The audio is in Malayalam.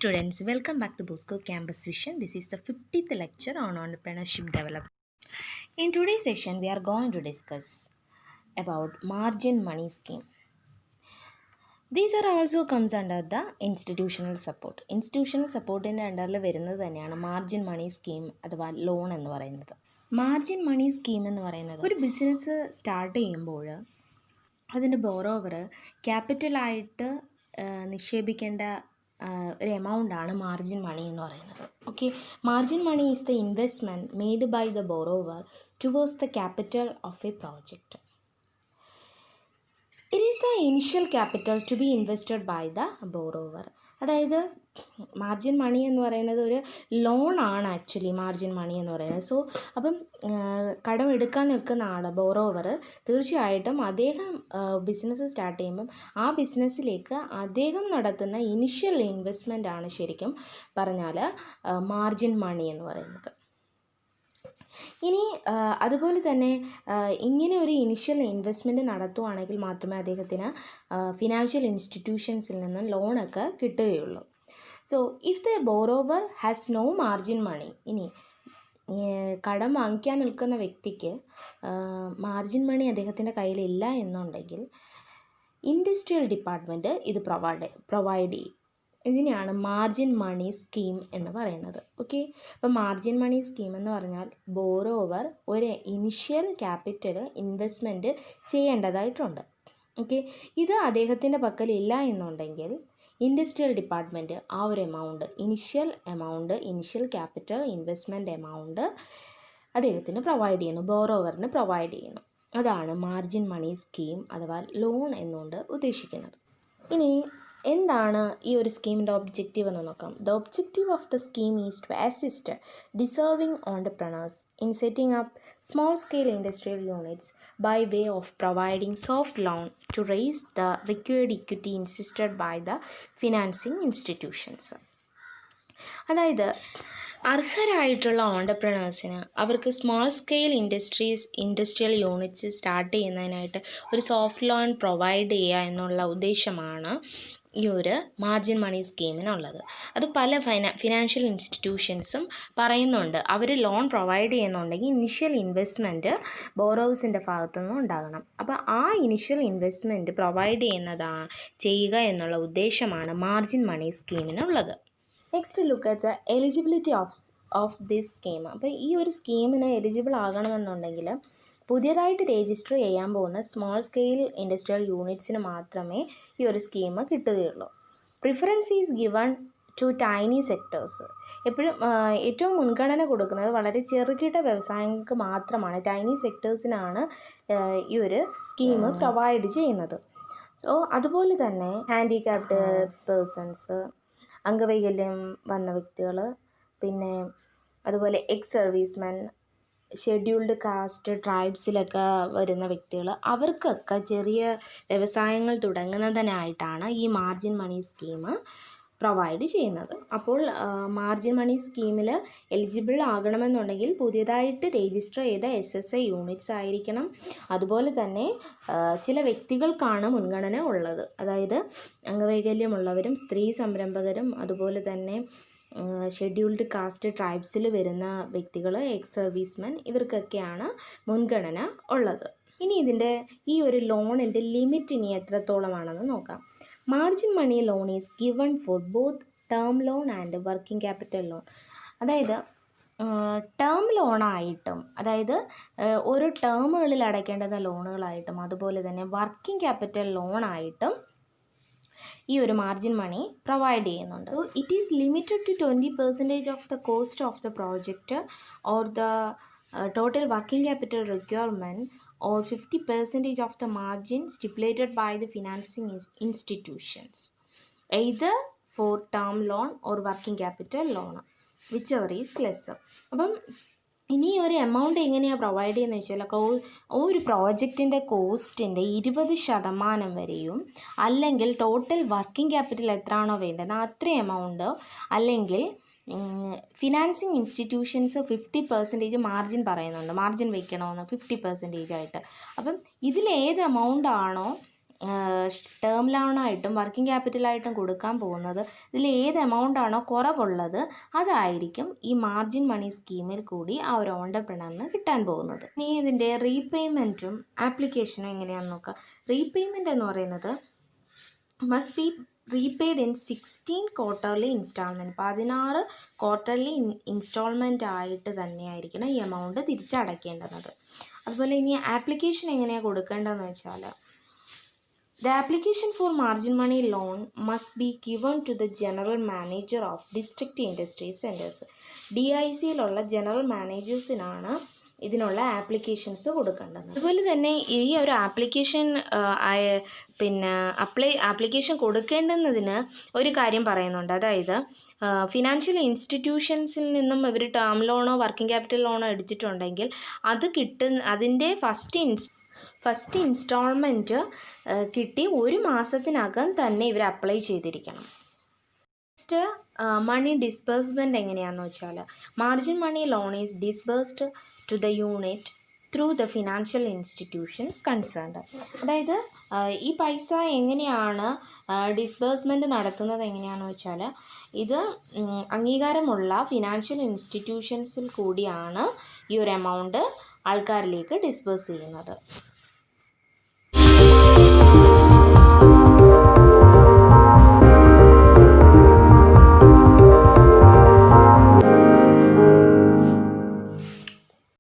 students, welcome back to Bosco Campus Vision. This is the 50th lecture on entrepreneurship development. In today's session, we are going to discuss about margin money scheme. These are also comes under the institutional support. Institutional support in under വരുന്നത് തന്നെയാണ് മാർജിൻ മണി സ്കീം അഥവാ ലോൺ എന്ന് പറയുന്നത്. മാർജിൻ മണി സ്കീം എന്ന് പറയുന്നത് ഒരു ബിസിനസ് സ്റ്റാർട്ട് ചെയ്യുമ്പോൾ അതിൻ്റെ ബോറോവർ ക്യാപിറ്റലായിട്ട് നിക്ഷേപിക്കേണ്ട ഒരു എമൗണ്ടാണ് മാർജിൻ മണി എന്ന് പറയുന്നത്. Okay, margin money is the investment made by the borrower towards the capital of a project. It is the initial capital to be invested by the borrower. അതായത് മാർജിൻ മണി എന്ന് പറയുന്നത് ഒരു ലോണാണ് ആക്ച്വലി മാർജിൻ മണി എന്ന് പറയുന്നത്. സോ അപ്പം കടം എടുക്കാൻ നിൽക്കുന്ന ആൾ ബോറോവർ തീർച്ചയായിട്ടും അദ്ദേഹം ബിസിനസ് സ്റ്റാർട്ട് ചെയ്യുമ്പം ആ ബിസിനസ്സിലേക്ക് അദ്ദേഹം നടത്തുന്ന ഇനിഷ്യൽ ഇൻവെസ്റ്റ്മെൻ്റ് ആണ് ശരിക്കും പറഞ്ഞാൽ മാർജിൻ മണി എന്ന് പറയുന്നത്. ഇനി അതുപോലെ തന്നെ ഇങ്ങനെ ഒരു ഇനിഷ്യൽ ഇൻവെസ്റ്റ്മെൻറ്റ് നടത്തുവാണെങ്കിൽ മാത്രമേ അദ്ദേഹത്തിന് ഫിനാൻഷ്യൽ ഇൻസ്റ്റിറ്റ്യൂഷൻസിൽ നിന്ന് ലോണൊക്കെ കിട്ടുകയുള്ളൂ. So if the borrower has no margin money, ഇനി കടം വാങ്ങിക്കാൻ നിൽക്കുന്ന വ്യക്തിക്ക് മാർജിൻ മണി അദ്ദേഹത്തിൻ്റെ കയ്യിലില്ല എന്നുണ്ടെങ്കിൽ ഇൻഡസ്ട്രിയൽ ഡിപ്പാർട്ട്മെൻറ്റ് ഇത് പ്രൊവൈഡ് ചെയ്യും. ഇതിനെയാണ് മാർജിൻ മണി സ്കീം എന്ന് പറയുന്നത്. ഓക്കെ, അപ്പോൾ മാർജിൻ മണി സ്കീം എന്ന് പറഞ്ഞാൽ ബോറോവർ ഒരു ഇനിഷ്യൽ ക്യാപിറ്റൽ ഇൻവെസ്റ്റ്മെൻറ്റ് ചെയ്യേണ്ടതായിട്ടുണ്ട്. ഓക്കെ, ഇത് അദ്ദേഹത്തിൻ്റെ പക്കലില്ല എന്നുണ്ടെങ്കിൽ ഇൻഡസ്ട്രിയൽ ഡിപ്പാർട്ട്മെൻറ്റ് ആ ഒരു ഇനിഷ്യൽ ക്യാപിറ്റൽ ഇൻവെസ്റ്റ്മെൻറ്റ് എമൗണ്ട് അദ്ദേഹത്തിന് പ്രൊവൈഡ് ചെയ്യുന്നു, ബോറോവറിന് പ്രൊവൈഡ് ചെയ്യുന്നു. അതാണ് മാർജിൻ മണി സ്കീം അഥവാ ലോൺ എന്നുകൊണ്ട് ഉദ്ദേശിക്കുന്നത്. ഇനി എന്താണ് ഈ ഒരു സ്കീമിൻ്റെ ഒബ്ജക്റ്റീവ് എന്ന് നോക്കാം. The objective of the scheme is to assist deserving entrepreneurs in setting up small scale industrial units by way of providing soft loan to raise the required equity insisted by the financing institutions. അതായത് അർഹരായിട്ടുള്ള ഓൺടർപ്രണേഴ്സിന് അവർക്ക് small scale industrial units start ചെയ്യുന്നതിനായിട്ട് ഒരു സോഫ്റ്റ് ലോൺ പ്രൊവൈഡ് ചെയ്യുക എന്നുള്ള ഉദ്ദേശമാണ് ഈ ഒരു മാർജിൻ മണി സ്കീമിനുള്ളത്. അത് പല ഫിനാൻഷ്യൽ ഇൻസ്റ്റിറ്റ്യൂഷൻസും പറയുന്നുണ്ട്. അവർ ലോൺ പ്രൊവൈഡ് ചെയ്യുന്നുണ്ടെങ്കിൽ ഇനിഷ്യൽ ഇൻവെസ്റ്റ്മെൻറ്റ് ബോറോവേഴ്സിൻ്റെ ഭാഗത്തുനിന്നും ഉണ്ടാകണം. അപ്പോൾ ആ ഇനിഷ്യൽ ഇൻവെസ്റ്റ്മെൻറ്റ് പ്രൊവൈഡ് ചെയ്യുക എന്നുള്ള ഉദ്ദേശമാണ് മാർജിൻ മണി സ്കീമിനുള്ളത്. Next look at the eligibility of this scheme. അപ്പോൾ ഈ ഒരു സ്കീമിന് എലിജിബിൾ ആകണമെന്നുണ്ടെങ്കിൽ പുതിയതായിട്ട് രജിസ്റ്റർ ചെയ്യാൻ പോകുന്ന സ്മോൾ സ്കെയിൽ ഇൻഡസ്ട്രിയൽ യൂണിറ്റ്സിന് മാത്രമേ ഈ ഒരു സ്കീം കിട്ടുകയുള്ളൂ. Preference is given to tiny sectors. എപ്പോഴും ഏറ്റവും മുൻഗണന കൊടുക്കുന്നത് വളരെ ചെറുകിട വ്യവസായങ്ങൾക്ക് മാത്രമാണ്. ടൈനി സെക്ടേഴ്സിനാണ് ഈ ഒരു സ്കീം പ്രൊവൈഡ് ചെയ്യുന്നത്. സോ അതുപോലെ തന്നെ ഹാൻഡിക്യാപ്ഡ് പേഴ്സൺസ്, അംഗവൈകല്യം വന്ന വ്യക്തികൾ, പിന്നെ അതുപോലെ എക്സ് സർവീസ്മെൻ, ഷെഡ്യൂൾഡ് കാസ്റ്റ് ട്രൈബ്സിലൊക്കെ വരുന്ന വ്യക്തികൾ, അവർക്കൊക്കെ ചെറിയ വ്യവസായങ്ങൾ തുടങ്ങുന്നതിനായിട്ടാണ് ഈ മാർജിൻ മണി സ്കീം പ്രൊവൈഡ് ചെയ്യുന്നത്. അപ്പോൾ മാർജിൻ മണി സ്കീമിൽ എലിജിബിൾ ആകണമെന്നുണ്ടെങ്കിൽ പുതിയതായിട്ട് രജിസ്റ്റർ ചെയ്ത SSI യൂണിറ്റ്സ് ആയിരിക്കണം. അതുപോലെ തന്നെ ചില വ്യക്തികൾക്കാണ് മുൻഗണന ഉള്ളത്. അതായത് അംഗവൈകല്യമുള്ളവരും സ്ത്രീ സംരംഭകരും അതുപോലെ തന്നെ ഷെഡ്യൂൾഡ് കാസ്റ്റ് ട്രൈബ്സിൽ വരുന്ന വ്യക്തികൾ, എക്സ് സർവീസ്മെൻ, ഇവർക്കൊക്കെയാണ് മുൻഗണന ഉള്ളത്. ഇനി ഇതിൻ്റെ ഈ ഒരു ലോണിൻ്റെ ലിമിറ്റ് ഇനി എത്രത്തോളമാണെന്ന് നോക്കാം. Margin money loan is given for both term loan and working capital loan. അതായത് ടേം ലോണായിട്ടും, അതായത് ഓരോ ടേമുകളിൽ അടയ്ക്കേണ്ടുന്ന ലോണുകളായിട്ടും, അതുപോലെ തന്നെ വർക്കിംഗ് ക്യാപിറ്റൽ ലോണായിട്ടും ഈ ഒരു മാർജിൻ മണി പ്രൊവൈഡ് ചെയ്യുന്നുണ്ട്. So it is limited to 20% of the cost of the project or the total working capital requirement or 50% of the margin stipulated by the financing institutions, either for term loan or working capital loan, whichever is lesser. അപ്പം ഇനി ഒരു എമൗണ്ട് എങ്ങനെയാണ് പ്രൊവൈഡ് ചെയ്യുന്നത് വെച്ചാൽ ഒരു പ്രോജക്റ്റിൻ്റെ കോസ്റ്റിൻ്റെ 20% വരെയും, അല്ലെങ്കിൽ ടോട്ടൽ വർക്കിംഗ് ക്യാപിറ്റൽ എത്രയാണോ വേണ്ടത് അത്ര എമൗണ്ട്, അല്ലെങ്കിൽ ഫിനാൻസിങ് ഇൻസ്റ്റിറ്റ്യൂഷൻസ് 50% മാർജിൻ പറയുന്നുണ്ട്, മാർജിൻ വയ്ക്കണമെന്ന് 50% ആയിട്ട്. അപ്പം ഇതിലേത് എമൗണ്ട് ആണോ ടേം ലോണായിട്ടും വർക്കിംഗ് ക്യാപിറ്റലായിട്ടും കൊടുക്കാൻ പോകുന്നത്, ഇതിൽ ഏത് എമൗണ്ടാണോ കുറവുള്ളത് അതായിരിക്കും ഈ മാർജിൻ മണി സ്കീമിൽ കൂടി ആ ഒരു ഓണ്ടർപ്രണറിന് കിട്ടാൻ പോകുന്നത്. ഇനി ഇതിൻ്റെ റീപേയ്മെൻറ്റും ആപ്ലിക്കേഷനും എങ്ങനെയാണെന്ന് നോക്കാം. റീപേയ്മെൻറ്റ് എന്ന് പറയുന്നത് must be repaid in 16 quarterly instalment. 16 quarterly instalment ആയിട്ട് തന്നെയായിരിക്കണം ഈ എമൗണ്ട് തിരിച്ചടയ്ക്കേണ്ടത്. അതുപോലെ ഇനി ആപ്ലിക്കേഷൻ എങ്ങനെയാണ് കൊടുക്കേണ്ടതെന്ന് വെച്ചാൽ, the application for margin money loan must be given to the general manager of district industry centers. DICയിലുള്ള ജനറൽ മാനേജേഴ്സിനാണ് ഇതിനുള്ള ആപ്ലിക്കേഷൻസ് കൊടുക്കേണ്ടത്. അതുപോലെ തന്നെ ഈ ഒരു ആപ്ലിക്കേഷൻ ആപ്ലിക്കേഷൻ കൊടുക്കേണ്ടുന്നതിന് ഒരു കാര്യം പറയുന്നുണ്ട്. അതായത് ഫിനാൻഷ്യൽ ഇൻസ്റ്റിറ്റ്യൂഷൻസിൽ നിന്നും ഇവർ ടേം ലോണോ വർക്കിംഗ് ക്യാപിറ്റൽ ലോണോ എടുത്തിട്ടുണ്ടെങ്കിൽ അതിൻ്റെ ഫസ്റ്റ് ഇൻസ്റ്റാൾമെൻറ്റ് കിട്ടി 1 മാസത്തിനകം തന്നെ ഇവർ അപ്ലൈ ചെയ്തിരിക്കണം. നെക്സ്റ്റ് മണി ഡിസ്ബേഴ്സ്മെൻറ്റ് എങ്ങനെയാണെന്ന് വെച്ചാൽ, margin money loan is disbursed to the unit through the financial institutions concerned. അതായത് ഈ പൈസ എങ്ങനെയാണ് ഡിസ്ബേഴ്സ്മെൻറ്റ് നടത്തുന്നത് എങ്ങനെയാണെന്ന് വെച്ചാൽ, ഇത് അംഗീകാരമുള്ള ഫിനാൻഷ്യൽ ഇൻസ്റ്റിറ്റ്യൂഷൻസിൽ കൂടിയാണ് ഈ ഒരു എമൗണ്ട് ആൾക്കാരിലേക്ക് ഡിസ്ബേഴ്സ് ചെയ്യുന്നത്.